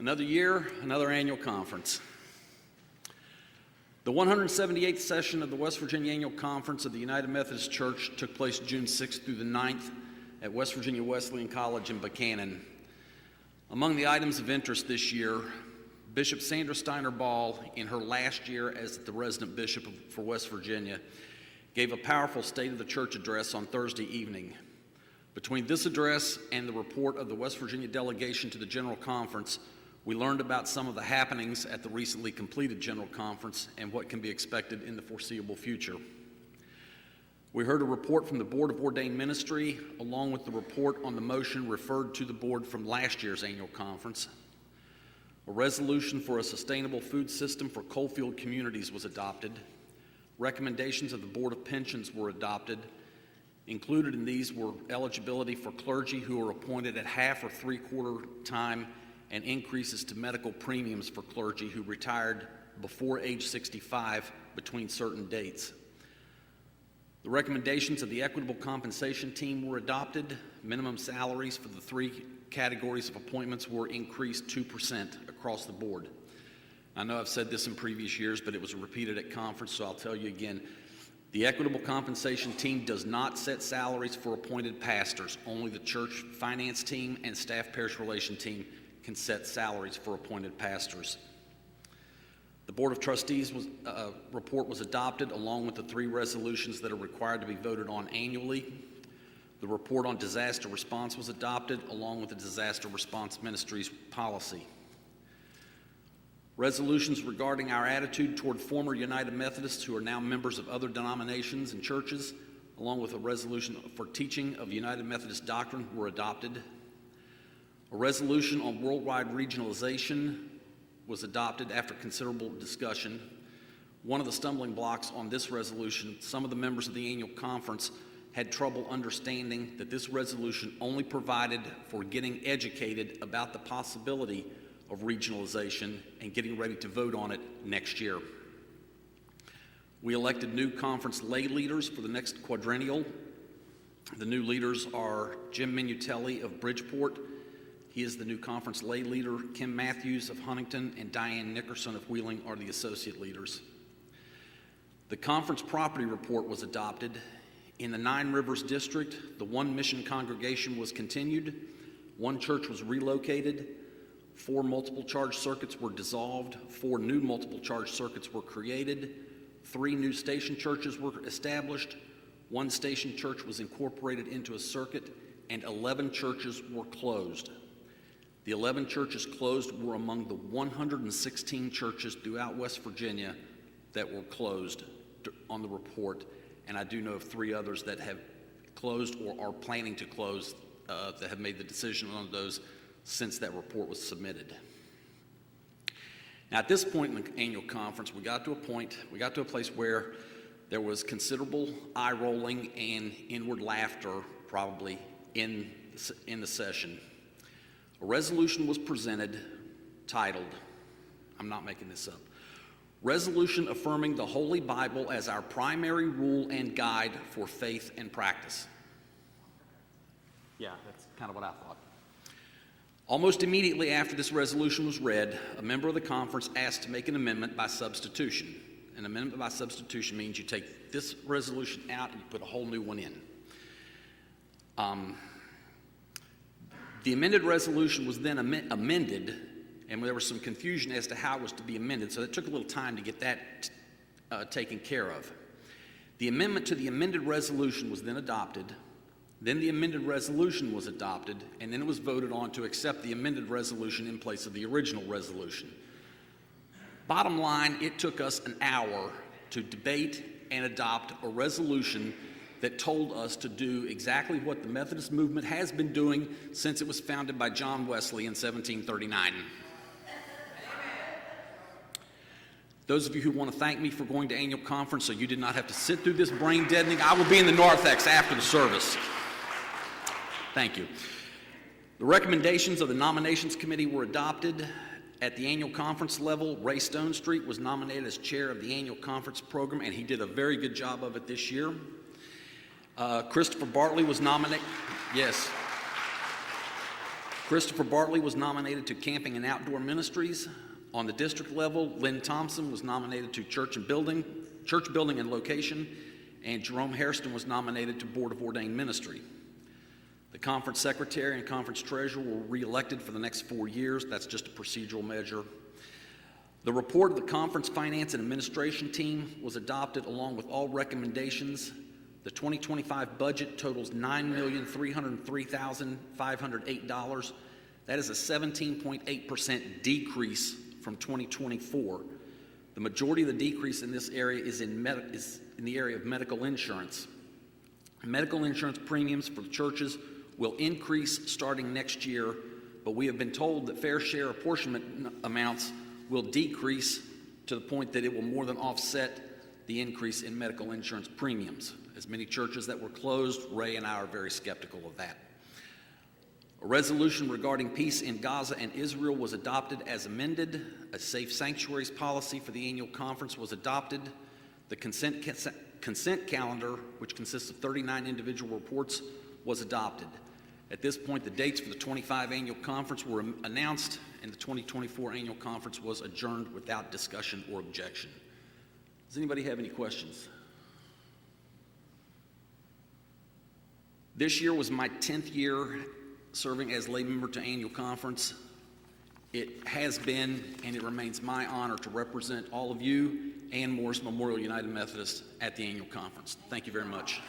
Another year, another annual conference. The 178th session of the West Virginia Annual Conference of the United Methodist Church took place June 6th through the 9th at West Virginia Wesleyan College in Buchanan. Among the items of interest this year, Bishop Sandra Steiner Ball, in her last year as the resident bishop for West Virginia, gave a powerful State of the Church address on Thursday evening. Between this address and the report of the West Virginia delegation to the General Conference, we learned about some of the happenings at the recently completed General Conference and what can be expected in the foreseeable future. We heard a report from the Board of Ordained Ministry, along with the report on the motion referred to the board from last year's annual conference. A resolution for a sustainable food system for coalfield communities was adopted. Recommendations of the Board of Pensions were adopted. Included in these were eligibility for clergy who are appointed at half or three-quarter time and increases to medical premiums for clergy who retired before age 65 between certain dates. The recommendations of the Equitable Compensation Team were adopted. Minimum salaries for the three categories of appointments were increased 2% across the board. I know I've said this in previous years, but it was repeated at conference, so I'll tell you again. The Equitable Compensation Team does not set salaries for appointed pastors. Only the church finance team and staff parish relation team can set salaries for appointed pastors. The Board of Trustees report was adopted along with the three resolutions that are required to be voted on annually. The report on disaster response was adopted along with the disaster response ministry's policy. Resolutions regarding our attitude toward former United Methodists who are now members of other denominations and churches, along with a resolution for teaching of United Methodist doctrine, were adopted. A resolution on worldwide regionalization was adopted after considerable discussion. One of the stumbling blocks on this resolution, some of the members of the annual conference had trouble understanding that this resolution only provided for getting educated about the possibility of regionalization and getting ready to vote on it next year. We elected new conference lay leaders for the next quadrennial. The new leaders are Jim Minutelli of Bridgeport. He is the new conference lay leader. Kim Matthews of Huntington and Diane Nickerson of Wheeling are the associate leaders. The conference property report was adopted. In the Nine Rivers District, the one mission congregation was continued, one church was relocated, 4 multiple charge circuits were dissolved, 4 new multiple charge circuits were created, 3 new station churches were established, 1 station church was incorporated into a circuit, and 11 churches were closed. The 11 churches closed were among the 116 churches throughout West Virginia that were closed on the report, and I do know of 3 others that have closed or are planning to close that have made the decision on those since that report was submitted. Now, at this point in the annual conference, we got to a place where there was considerable eye rolling and inward laughter probably in the session. A resolution was presented titled, I'm not making this up, Resolution Affirming the Holy Bible as Our Primary Rule and Guide for Faith and Practice. Yeah, that's kind of what I thought. Almost immediately after this resolution was read, a member of the conference asked to make an amendment by substitution. An amendment by substitution means you take this resolution out and you put a whole new one in. The amended resolution was then amended, and there was some confusion as to how it was to be amended, so it took a little time to get that taken care of. The amendment to the amended resolution was then adopted. Then the amended resolution was adopted, and then it was voted on to accept the amended resolution in place of the original resolution. Bottom line, it took us an hour to debate and adopt a resolution that told us to do exactly what the Methodist movement has been doing since it was founded by John Wesley in 1739. Those of you who want to thank me for going to annual conference so you did not have to sit through this brain deadening, I will be in the narthex after the service. Thank you. The recommendations of the nominations committee were adopted. At the annual conference level, Ray Stonestreet was nominated as chair of the annual conference program, and he did a very good job of it this year. Christopher Bartley was nominated. Yes. Christopher Bartley was nominated to Camping and Outdoor Ministries. On the district level, Lynn Thompson was nominated to Church Building and Location, and Jerome Hairston was nominated to Board of Ordained Ministry. The conference secretary and conference treasurer were re-elected for the next 4 years. That's just a procedural measure. The report of the conference finance and administration team was adopted along with all recommendations. The 2025 budget totals $9,303,508. That is a 17.8% decrease from 2024. The majority of the decrease in this area is in the area of medical insurance. Medical insurance premiums for the churches will increase starting next year, but we have been told that fair share apportionment amounts will decrease to the point that it will more than offset the increase in medical insurance premiums. As many churches that were closed, Ray and I are very skeptical of that. A resolution regarding peace in Gaza and Israel was adopted as amended. A safe sanctuaries policy for the annual conference was adopted. The consent calendar, which consists of 39 individual reports, was adopted. At this point, the dates for the 25 annual conference were announced, and the 2024 annual conference was adjourned without discussion or objection. Does anybody have any questions? This year was my 10th year serving as lay member to annual conference. It has been and it remains my honor to represent all of you and Morris Memorial United Methodist at the annual conference. Thank you very much.